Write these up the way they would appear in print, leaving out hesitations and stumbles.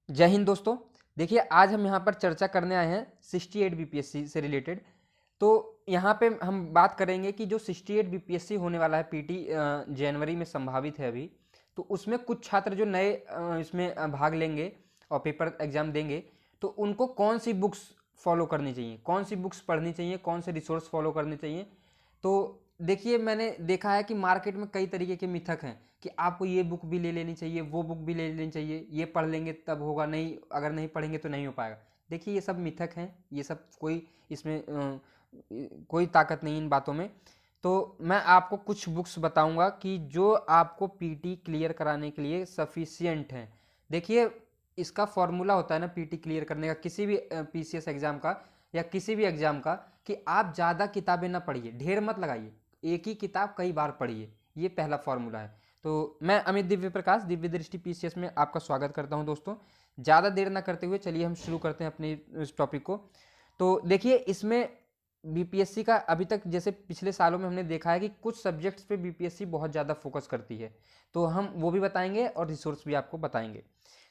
जय हिंद दोस्तों। देखिए, आज हम यहाँ पर चर्चा करने आए हैं 68 बीपीएससी से रिलेटेड। तो यहाँ पे हम बात करेंगे कि जो 68 बीपीएससी होने वाला है पीटी जनवरी में संभावित है अभी। तो उसमें कुछ छात्र जो नए इसमें भाग लेंगे और पेपर एग्जाम देंगे, तो उनको कौन सी बुक्स फॉलो करनी चाहिए, कौन सी बुक्स पढ़नी चाहिए, कौन से रिसोर्स फॉलो करने चाहिए। तो देखिए, मैंने देखा है कि मार्केट में कई तरीके के मिथक हैं कि आपको ये बुक भी ले लेनी चाहिए, वो बुक भी ले लेनी चाहिए, ये पढ़ लेंगे तब होगा, नहीं अगर नहीं पढ़ेंगे तो नहीं हो पाएगा। देखिए, ये सब मिथक हैं, ये सब कोई इसमें कोई ताकत नहीं इन बातों में। तो मैं आपको कुछ बुक्स बताऊंगा कि जो आपको पीटी क्लियर कराने के लिए सफिशियंट हैं। देखिए, इसका फॉर्मूला होता है ना पीटी क्लियर करने का, किसी भी पीसीएस एग्जाम का या किसी भी एग्जाम का, कि आप ज़्यादा किताबें ना पढ़िए, ढेर मत लगाइए, एक ही किताब कई बार पढ़िए। ये पहला फॉर्मूला है। तो मैं अमित दिव्य प्रकाश दिव्य दृष्टि पीसीएस में आपका स्वागत करता हूं दोस्तों। ज़्यादा देर ना करते हुए चलिए हम शुरू करते हैं अपने इस टॉपिक को। तो देखिए, इसमें बीपीएससी का अभी तक जैसे पिछले सालों में हमने देखा है कि कुछ सब्जेक्ट्स पे बीपीएससी बहुत ज़्यादा फोकस करती है, तो हम वो भी बताएंगे और रिसोर्स भी आपको बताएंगे।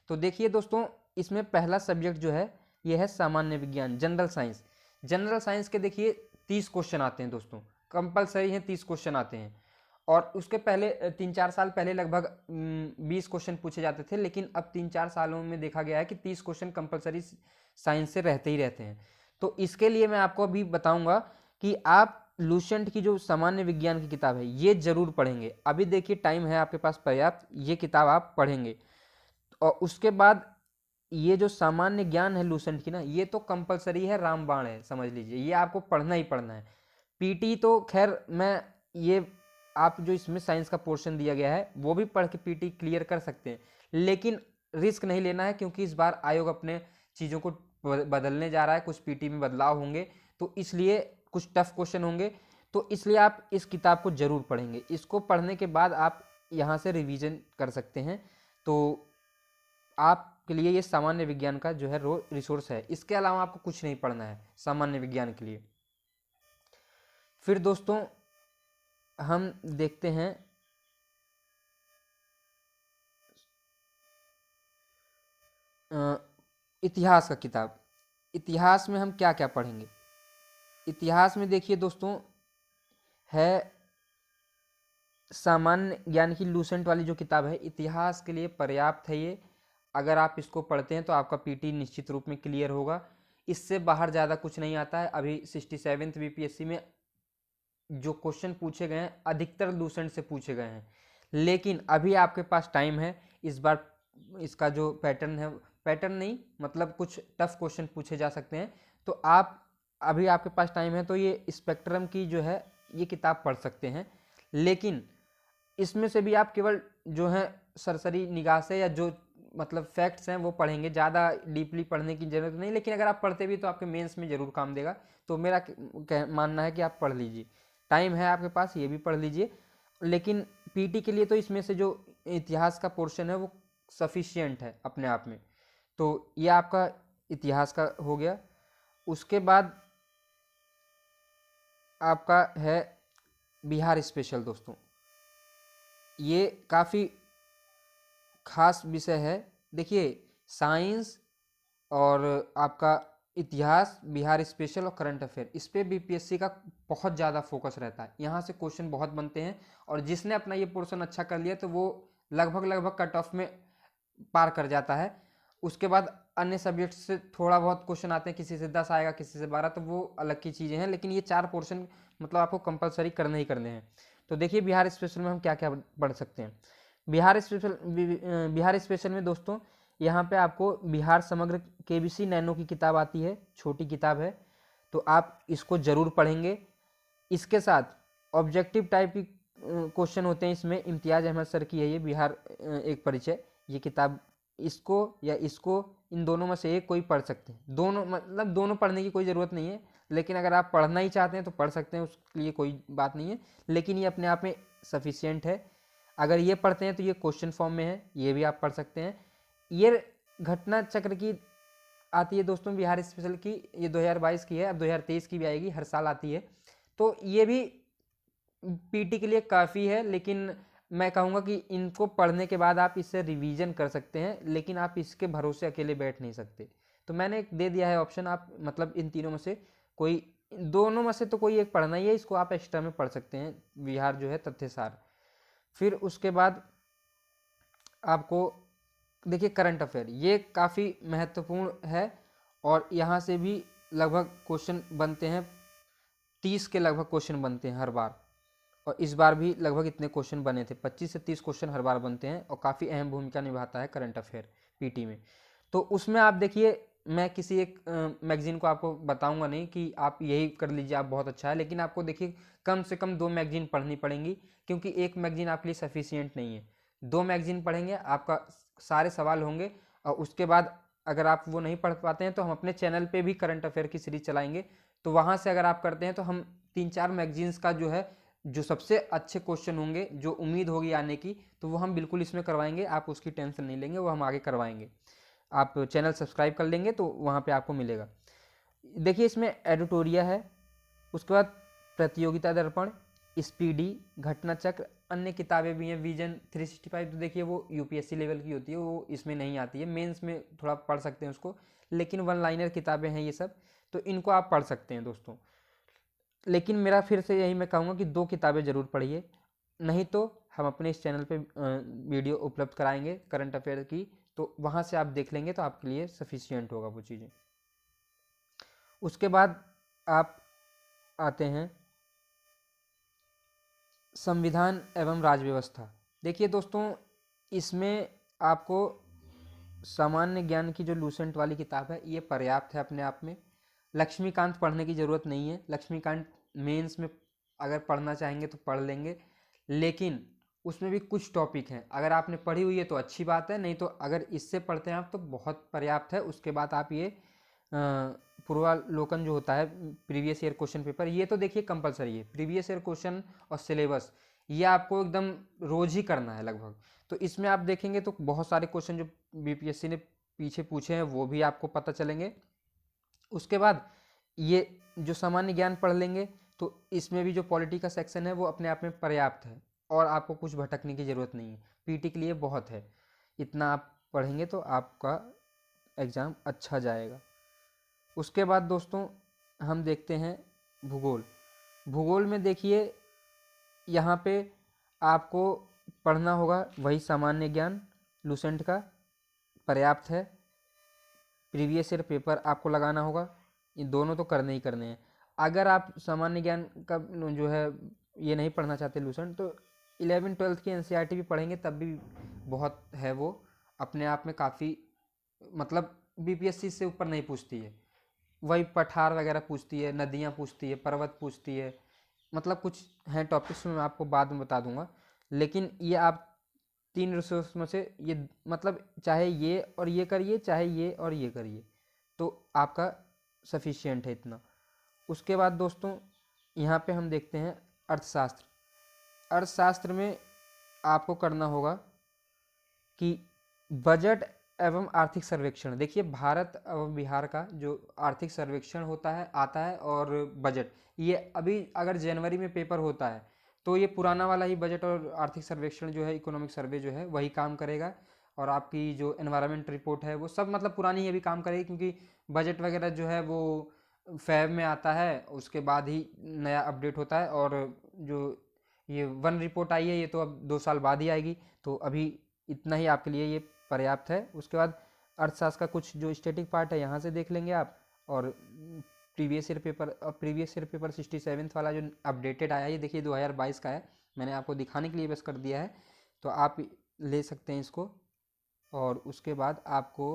तो देखिए दोस्तों, इसमें पहला सब्जेक्ट जो है ये है सामान्य विज्ञान, जनरल साइंस। जनरल साइंस के देखिए 30 क्वेश्चन आते हैं दोस्तों, कंपलसरी हैं, 30 क्वेश्चन आते हैं। और उसके पहले 3-4 साल पहले लगभग 20 क्वेश्चन पूछे जाते थे, लेकिन अब 3-4 सालों में देखा गया है कि 30 क्वेश्चन कंपलसरी साइंस से रहते ही रहते हैं। तो इसके लिए मैं आपको अभी बताऊंगा कि आप लूसेंट की जो सामान्य विज्ञान की किताब है ये जरूर पढ़ेंगे। अभी देखिए टाइम है आपके पास पर्याप्त, ये किताब आप पढ़ेंगे। और उसके बाद ये जो सामान्य ज्ञान है लूसेंट की ना, ये तो कंपलसरी है, रामबाण है, समझ लीजिए, ये आपको पढ़ना ही पढ़ना है। पीटी तो खैर मैं ये आप जो इसमें साइंस का पोर्शन दिया गया है वो भी पढ़ के पीटी क्लियर कर सकते हैं, लेकिन रिस्क नहीं लेना है, क्योंकि इस बार आयोग अपने चीज़ों को बदलने जा रहा है, कुछ पीटी में बदलाव होंगे, तो इसलिए कुछ टफ क्वेश्चन होंगे। तो इसलिए आप इस किताब को जरूर पढ़ेंगे। इसको पढ़ने के बाद आप यहाँ से रिवीजन कर सकते हैं। तो आपके लिए ये सामान्य विज्ञान का जो है रिसोर्स है। इसके अलावा आपको कुछ नहीं पढ़ना है सामान्य विज्ञान के लिए। फिर दोस्तों हम देखते हैं इतिहास का किताब। इतिहास में हम क्या क्या पढ़ेंगे? इतिहास में देखिए दोस्तों है सामान्य ज्ञान की लूसेंट वाली जो किताब है, इतिहास के लिए पर्याप्त है ये। अगर आप इसको पढ़ते हैं तो आपका पीटी निश्चित रूप में क्लियर होगा। इससे बाहर ज़्यादा कुछ नहीं आता है। अभी 67th बीपीएससी में जो क्वेश्चन पूछे गए हैं अधिकतर लूसेंट से पूछे गए हैं, लेकिन अभी आपके पास टाइम है। इस बार इसका जो पैटर्न है, पैटर्न नहीं मतलब कुछ टफ क्वेश्चन पूछे जा सकते हैं, तो आप अभी आपके पास टाइम है तो ये स्पेक्ट्रम की जो है ये किताब पढ़ सकते हैं। लेकिन इसमें से भी आप केवल जो है सरसरी निगाह से या जो मतलब फैक्ट्स हैं वो पढ़ेंगे, ज़्यादा डीपली पढ़ने की जरूरत नहीं। लेकिन अगर आप पढ़ते भी तो आपके मेंस में ज़रूर काम देगा। तो मेरा मानना है कि आप पढ़ लीजिए, टाइम है आपके पास, ये भी पढ़ लीजिए। लेकिन पीटी के लिए तो इसमें से जो इतिहास का पोर्शन है वो सफिशियंट है अपने आप में। तो ये आपका इतिहास का हो गया। उसके बाद आपका है बिहार स्पेशल दोस्तों। ये काफ़ी खास विषय है। देखिए, साइंस और आपका इतिहास, बिहार स्पेशल और करंट अफेयर, इस पे बीपीएससी का बहुत ज़्यादा फोकस रहता है। यहाँ से क्वेश्चन बहुत बनते हैं, और जिसने अपना ये पोर्शन अच्छा कर लिया तो वो लगभग लगभग कट ऑफ में पार कर जाता है। उसके बाद अन्य सब्जेक्ट से थोड़ा बहुत क्वेश्चन आते हैं, किसी से 10 आएगा, किसी से 12, तो वो अलग की चीज़ें हैं। लेकिन ये 4 पोर्शन मतलब आपको कंपलसरी करने ही करने हैं। तो देखिए बिहार स्पेशल में हम क्या क्या पढ़ सकते हैं। बिहार स्पेशल में दोस्तों यहाँ पे आपको बिहार समग्र केबीसी नैनो की किताब आती है, छोटी किताब है, तो आप इसको ज़रूर पढ़ेंगे। इसके साथ ऑब्जेक्टिव टाइप की क्वेश्चन होते हैं इसमें। इम्तियाज़ अहमद सर की है ये बिहार एक परिचय, ये किताब। इसको या इसको, इन दोनों में से एक कोई पढ़ सकते हैं। दोनों मतलब दोनों पढ़ने की कोई ज़रूरत नहीं है, लेकिन अगर आप पढ़ना ही चाहते हैं तो पढ़ सकते हैं, उसके लिए कोई बात नहीं है। लेकिन ये अपने आप में सफिशियंट है। अगर ये पढ़ते हैं तो ये क्वेश्चन फॉर्म में है, ये भी आप पढ़ सकते हैं। ये घटना चक्र की आती है दोस्तों बिहार स्पेशल की, ये 2022 की है, अब 2023 की भी आएगी, हर साल आती है। तो ये भी पीटी के लिए काफ़ी है, लेकिन मैं कहूँगा कि इनको पढ़ने के बाद आप इससे रिवीजन कर सकते हैं, लेकिन आप इसके भरोसे अकेले बैठ नहीं सकते। तो मैंने एक दे दिया है ऑप्शन, आप मतलब इन तीनों में से कोई, दोनों में से तो कोई एक पढ़ना ही है, इसको आप एक्स्ट्रा में पढ़ सकते हैं, बिहार जो है तथ्यसार। फिर उसके बाद आपको देखिए करंट अफेयर, ये काफ़ी महत्वपूर्ण है और यहाँ से भी लगभग क्वेश्चन बनते हैं, 30 के लगभग क्वेश्चन बनते हैं हर बार, और इस बार भी लगभग इतने क्वेश्चन बने थे, 25 से 30 क्वेश्चन हर बार बनते हैं और काफ़ी अहम भूमिका निभाता है करंट अफेयर पीटी में। तो उसमें आप देखिए, मैं किसी एक मैगजीन को आपको बताऊंगा नहीं कि आप यही कर लीजिए आप बहुत अच्छा है, लेकिन आपको देखिए कम से कम 2 मैगजीन पढ़नी पड़ेंगी, क्योंकि एक मैगजीन आपके लिए सफिशियंट नहीं है। 2 मैगजीन पढ़ेंगे, आपका सारे सवाल होंगे, और उसके बाद अगर आप वो नहीं पढ़ पाते हैं तो हम अपने चैनल पे भी करंट अफेयर की सीरीज चलाएंगे, तो वहाँ से अगर आप करते हैं तो हम 3-4 मैगजीन्स का जो है, जो सबसे अच्छे क्वेश्चन होंगे, जो उम्मीद होगी आने की, तो वो हम बिल्कुल इसमें करवाएंगे, आप उसकी टेंशन नहीं लेंगे, वो हम आगे करवाएंगे। आप चैनल सब्सक्राइब कर लेंगे तो वहाँ पे आपको मिलेगा। देखिए इसमें एडिटोरिया है, उसके बाद प्रतियोगिता दर्पण, स्पीडी, घटना चक्र, अन्य किताबें भी हैं, विजन 365, तो देखिए वो यूपीएससी लेवल की होती है, वो इसमें नहीं आती है, मेंस में थोड़ा पढ़ सकते हैं उसको, लेकिन 1 लाइनर किताबें हैं ये सब, तो इनको आप पढ़ सकते हैं दोस्तों। लेकिन मेरा फिर से यही मैं कहूँगा कि 2 किताबें ज़रूर पढ़िए, नहीं तो हम अपने इस चैनल पे वीडियो उपलब्ध कराएंगे करंट अफेयर की, तो वहाँ से आप देख लेंगे तो आपके लिए सफिशियंट होगा वो चीज़ें। उसके बाद आप आते हैं संविधान एवं राज्य व्यवस्था। देखिए दोस्तों, इसमें आपको सामान्य ज्ञान की जो लूसेंट वाली किताब है ये पर्याप्त है अपने आप में। लक्ष्मीकांत पढ़ने की ज़रूरत नहीं है, लक्ष्मीकांत मेंस में अगर पढ़ना चाहेंगे तो पढ़ लेंगे, लेकिन उसमें भी कुछ टॉपिक हैं, अगर आपने पढ़ी हुई है तो अच्छी बात है, नहीं तो अगर इससे पढ़ते हैं आप तो बहुत पर्याप्त है। उसके बाद आप ये पूर्वालोकन जो होता है, प्रीवियस ईयर क्वेश्चन पेपर, ये तो देखिए कंपलसरी है, प्रीवियस ईयर क्वेश्चन और सिलेबस ये आपको एकदम रोज ही करना है लगभग। तो इसमें आप देखेंगे तो बहुत सारे क्वेश्चन जो बीपीएससी ने पीछे पूछे हैं वो भी आपको पता चलेंगे। उसके बाद ये जो सामान्य ज्ञान पढ़ लेंगे तो इसमें भी जो पॉलिटी का सेक्शन है वो अपने आप में पर्याप्त है, और आपको कुछ भटकने की ज़रूरत नहीं है, पीटी के लिए बहुत है, इतना आप पढ़ेंगे तो आपका एग्ज़ाम अच्छा जाएगा। उसके बाद दोस्तों हम देखते हैं भूगोल। भूगोल में देखिए यहाँ पे आपको पढ़ना होगा वही सामान्य ज्ञान लूसेंट का, पर्याप्त है। प्रीवियस ईयर पेपर आपको लगाना होगा, ये दोनों तो करने ही करने हैं। अगर आप सामान्य ज्ञान का जो है ये नहीं पढ़ना चाहते लूसेंट, तो 11th-12th की एनसीईआरटी भी पढ़ेंगे तब भी बहुत है, वो अपने आप में काफ़ी, मतलब बीपीएससी से ऊपर नहीं पूछती है, वही पठार वगैरह पूछती है, नदियाँ पूछती है, पर्वत पूछती है, मतलब कुछ हैं टॉपिक्स में मैं आपको बाद में बता दूंगा। लेकिन ये आप 3 रिसोर्स में से ये, मतलब चाहे ये और ये करिए, चाहे ये और ये करिए, तो आपका सफिशियंट है इतना। उसके बाद दोस्तों यहाँ पे हम देखते हैं अर्थशास्त्र। अर्थशास्त्र में आपको करना होगा कि बजट एवं आर्थिक सर्वेक्षण। देखिए भारत एवं बिहार का जो आर्थिक सर्वेक्षण होता है आता है, और बजट, ये अभी अगर जनवरी में पेपर होता है तो ये पुराना वाला ही बजट और आर्थिक सर्वेक्षण जो है, इकोनॉमिक सर्वे जो है वही काम करेगा, और आपकी जो एनवायरनमेंट रिपोर्ट है वो सब मतलब पुरानी ही अभी काम करेगी, क्योंकि बजट वगैरह जो है वो फैब में आता है, उसके बाद ही नया अपडेट होता है, और जो ये वन रिपोर्ट आई है ये तो अब 2 साल बाद ही आएगी, तो अभी इतना ही आपके लिए ये पर्याप्त है। उसके बाद अर्थशास्त्र का कुछ जो स्टैटिक पार्ट है यहाँ से देख लेंगे आप, और प्रीवियस ईयर पेपर 67th वाला जो अपडेटेड आया है, ये देखिए 2022 का है, मैंने आपको दिखाने के लिए बस कर दिया है, तो आप ले सकते हैं इसको। और उसके बाद आपको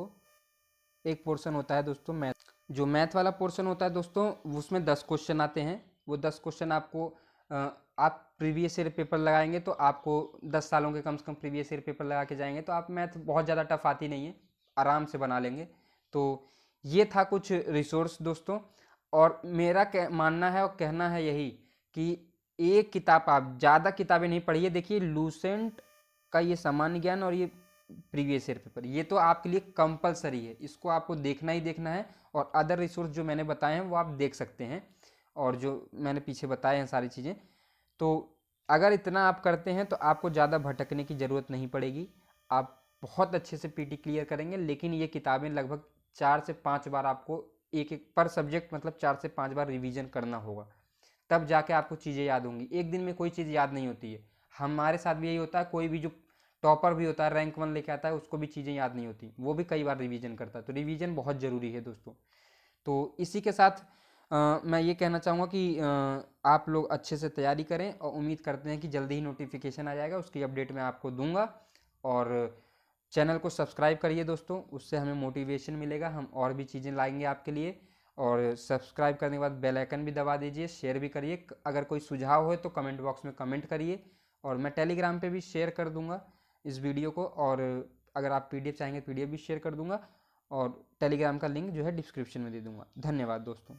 एक पोर्शन होता है दोस्तों मैथ, जो मैथ वाला पोर्शन होता है दोस्तों, उसमें 10 क्वेश्चन आते हैं। वो 10 क्वेश्चन आपको आप प्रीवियस ईयर पेपर लगाएंगे तो आपको 10 सालों के कम से कम प्रीवियस ईयर पेपर लगा के जाएंगे तो आप मैथ बहुत ज़्यादा टफ आती नहीं है, आराम से बना लेंगे। तो ये था कुछ रिसोर्स दोस्तों, और मेरा मानना है और कहना है यही कि एक किताब, आप ज़्यादा किताबें नहीं पढ़िए। देखिए लूसेंट का ये सामान्य ज्ञान और ये प्रीवियस ईयर पेपर, ये तो आपके लिए कंपलसरी है, इसको आपको देखना ही देखना है, और अदर रिसोर्स जो मैंने बताए हैं वो आप देख सकते हैं, और जो मैंने पीछे बताए हैं सारी चीज़ें। तो अगर इतना आप करते हैं तो आपको ज़्यादा भटकने की ज़रूरत नहीं पड़ेगी, आप बहुत अच्छे से पीटी क्लियर करेंगे। लेकिन ये किताबें लगभग 4 से 5 बार आपको एक एक पर सब्जेक्ट मतलब 4 से 5 बार रिवीजन करना होगा, तब जाके आपको चीज़ें याद होंगी। एक दिन में कोई चीज़ याद नहीं होती है, हमारे साथ भी यही होता है। कोई भी जो टॉपर भी होता है, रैंक 1 लेके आता है, उसको भी चीज़ें याद नहीं होती, वो भी कई बार रिवीजन करता है। तो रिवीजन बहुत ज़रूरी है दोस्तों। तो इसी के साथ मैं ये कहना चाहूँगा कि आप लोग अच्छे से तैयारी करें, और उम्मीद करते हैं कि जल्दी ही नोटिफिकेशन आ जाएगा, उसकी अपडेट मैं आपको दूंगा। और चैनल को सब्सक्राइब करिए दोस्तों, उससे हमें मोटिवेशन मिलेगा, हम और भी चीज़ें लाएंगे आपके लिए। और सब्सक्राइब करने के बाद बेल आइकन भी दबा दीजिए, शेयर भी करिए। अगर कोई सुझाव हो तो कमेंट बॉक्स में कमेंट करिए, और मैं टेलीग्राम पे भी शेयर कर दूंगा इस वीडियो को। और अगर आप पीडीएफ चाहेंगे, पीडीएफ भी शेयर कर दूंगा, और टेलीग्राम का लिंक जो है डिस्क्रिप्शन में दे दूंगा। धन्यवाद दोस्तों।